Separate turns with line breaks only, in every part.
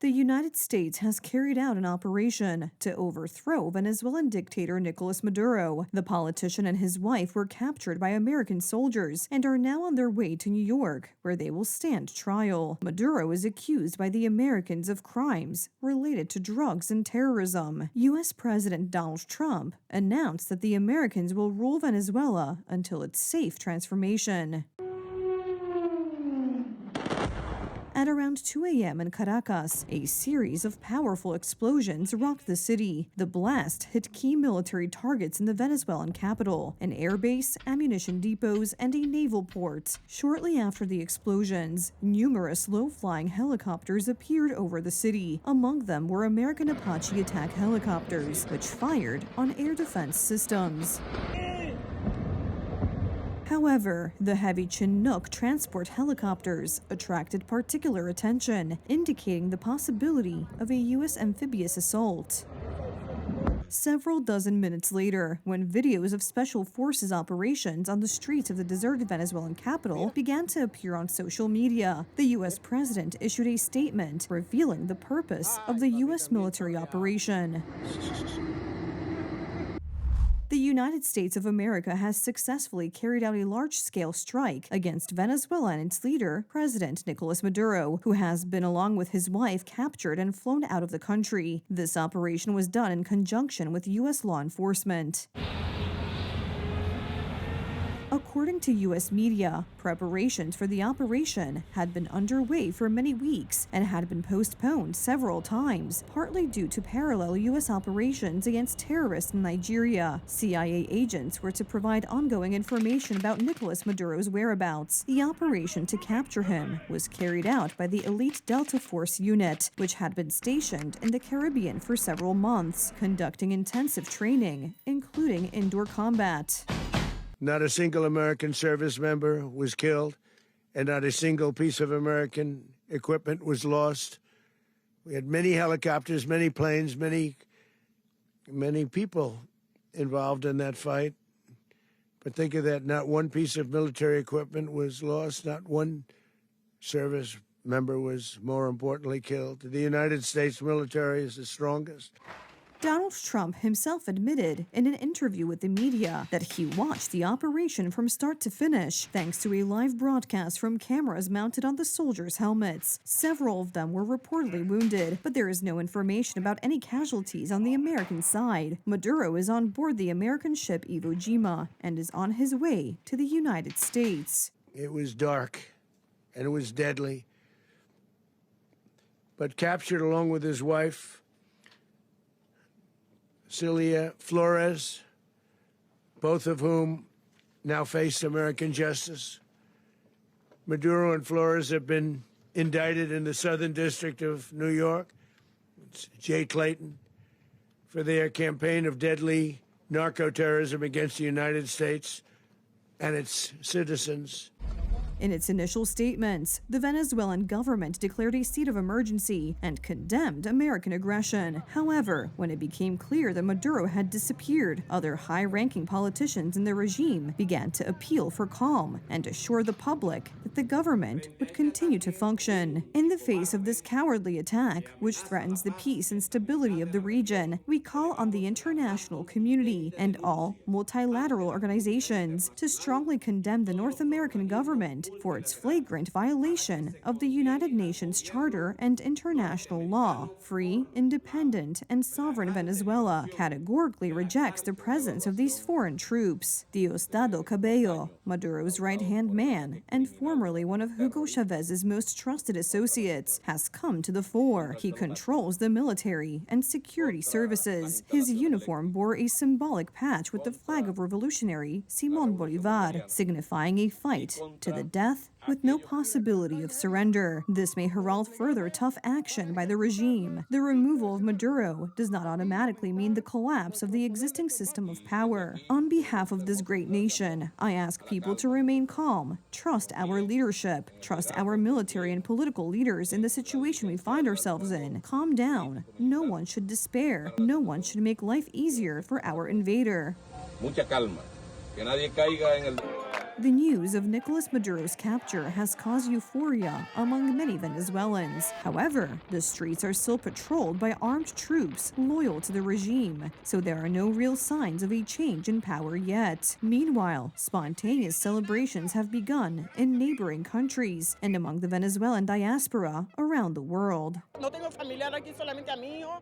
The United States has carried out an operation to overthrow Venezuelan dictator Nicolas Maduro. The politician and his wife were captured by American soldiers and are now on their way to New York, where they will stand trial. Maduro is accused by the Americans of crimes related to drugs and terrorism. U.S. President Donald Trump announced that the Americans will rule Venezuela until its safe transformation. At around 2 a.m. in Caracas, a series of powerful explosions rocked the city. The blast hit key military targets in the Venezuelan capital, an airbase, ammunition depots, and a naval port. Shortly after the explosions, numerous low-flying helicopters appeared over the city. Among them were American Apache attack helicopters, which fired on air defense systems. However, the heavy Chinook transport helicopters attracted particular attention, indicating the possibility of a U.S. amphibious assault. Several dozen minutes later, when videos of Special Forces operations on the streets of the deserted Venezuelan capital began to appear on social media, the U.S. president issued a statement revealing the purpose of the U.S. military operation. The United States of America has successfully carried out a large-scale strike against Venezuela and its leader, President Nicolas Maduro, who has been, along with his wife, captured and flown out of the country. This operation was done in conjunction with U.S. law enforcement. According to U.S. media, preparations for the operation had been underway for many weeks and had been postponed several times, partly due to parallel U.S. operations against terrorists in Nigeria. CIA agents were to provide ongoing information about Nicolas Maduro's whereabouts. The operation to capture him was carried out by the elite Delta Force unit, which had been stationed in the Caribbean for several months, conducting intensive training, including indoor combat.
Not a single American service member was killed, and not a single piece of American equipment was lost. We had many helicopters, many planes, many people involved in that fight. But think of that, not one piece of military equipment was lost, not one service member was, more importantly, killed. The United States military is the strongest.
Donald Trump himself admitted in an interview with the media that he watched the operation from start to finish, thanks to a live broadcast from cameras mounted on the soldiers' helmets. Several of them were reportedly wounded, but there is no information about any casualties on the American side. Maduro is on board the American ship Iwo Jima and is on his way to the United States.
It was dark, and it was deadly. But captured along with his wife, Celia Flores, both of whom now face American justice. Maduro and Flores have been indicted in the Southern District of New York, it's Jay Clayton, for their campaign of deadly narco-terrorism against the United States and its citizens.
In its initial statements, the Venezuelan government declared a state of emergency and condemned American aggression. However, when it became clear that Maduro had disappeared, other high-ranking politicians in the regime began to appeal for calm and assure the public that the government would continue to function. In the face of this cowardly attack, which threatens the peace and stability of the region, we call on the international community and all multilateral organizations to strongly condemn the North American government for its flagrant violation of the United Nations Charter and international law. Free, independent, and sovereign Venezuela categorically rejects the presence of these foreign troops. Diosdado Cabello, Maduro's right-hand man and formerly one of Hugo Chávez's most trusted associates, has come to the fore. He controls the military and security services. His uniform bore a symbolic patch with the flag of revolutionary Simón Bolívar, signifying a fight to the death with no possibility of surrender. This may herald further tough action by the regime. The removal of Maduro does not automatically mean the collapse of the existing system of power. On behalf of this great nation, I ask people to remain calm, trust our leadership, trust our military and political leaders in the situation we find ourselves in. Calm down. No one should despair. No one should make life easier for our invader.
Mucha calma. Que nadie caiga en el...
The news of Nicolas Maduro's capture has caused euphoria among many Venezuelans. However, the streets are still patrolled by armed troops loyal to the regime, so there are no real signs of a change in power yet. Meanwhile, spontaneous celebrations have begun in neighboring countries and among the Venezuelan diaspora around the world.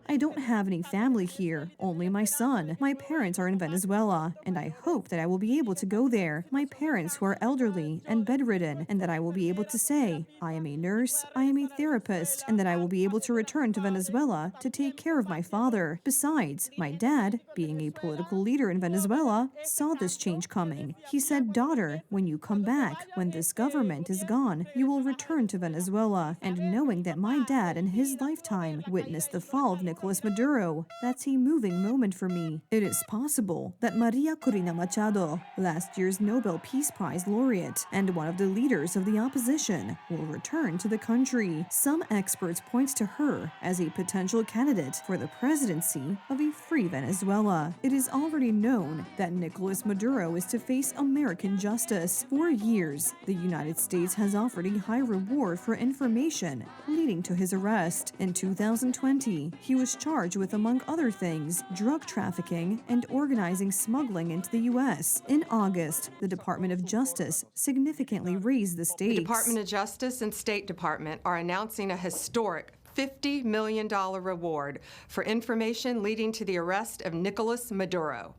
I don't have any family here, only my son. My parents are in Venezuela, and I hope that I will be able to go there. My parents who are elderly and bedridden, and that I will be able to say, I am a nurse, I am a therapist, and that I will be able to return to Venezuela to take care of my father. Besides, my dad, being a political leader in Venezuela, saw this change coming. He said, daughter, when you come back, when this government is gone, you will return to Venezuela. And knowing that my dad in his lifetime witnessed the fall of Nicolas Maduro, that's a moving moment for me. It is possible that Maria Corina Machado, last year's Nobel Peace Prize laureate and one of the leaders of the opposition, will return to the country. Some experts point to her as a potential candidate for the presidency of a free Venezuela. It is already known that Nicolas Maduro is to face American justice. For years, the United States has offered a high reward for information leading to his arrest. In 2020, he was charged with, among other things, drug trafficking and organizing smuggling into the U.S. In August, the Department of Justice significantly raised the stakes.
The Department of Justice and State Department are announcing a historic $50 million reward for information leading to the arrest of Nicolas Maduro.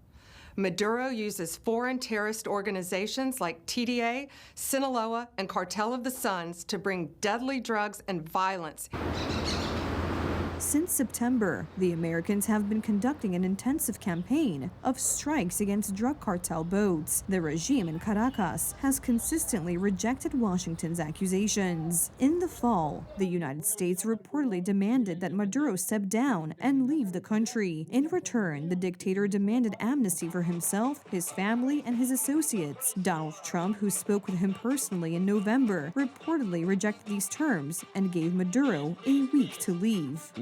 Maduro uses foreign terrorist organizations like TDA, Sinaloa, and Cartel of the Suns to bring deadly drugs and violence.
Since September, the Americans have been conducting an intensive campaign of strikes against drug cartel boats. The regime in Caracas has consistently rejected Washington's accusations. In the fall, the United States reportedly demanded that Maduro step down and leave the country. In return, the dictator demanded amnesty for himself, his family, and his associates. Donald Trump, who spoke with him personally in November, reportedly rejected these terms and gave Maduro a week to leave.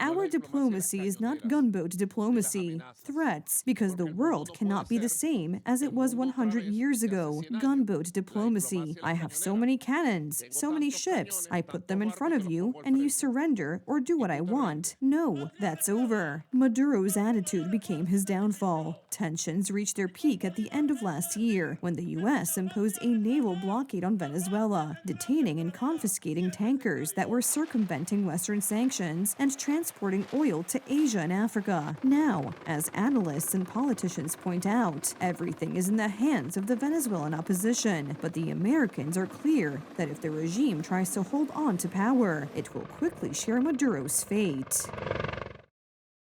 Our diplomacy is not gunboat diplomacy. Threats, because the world cannot be the same as it was 100 years ago. Gunboat diplomacy. I have so many cannons, so many ships. I put them in front of you, and you surrender or do what I want. No, that's over. Maduro's attitude became his downfall. Tensions reached their peak at the end of last year, when the U.S. imposed a naval blockade on Venezuela, detaining and confiscating tankers that were circumventing Western sanctions and transporting oil to Asia and Africa. Now, as analysts and politicians point out, everything is in the hands of the Venezuelan opposition. But the Americans are clear that if the regime tries to hold on to power, it will quickly share Maduro's fate.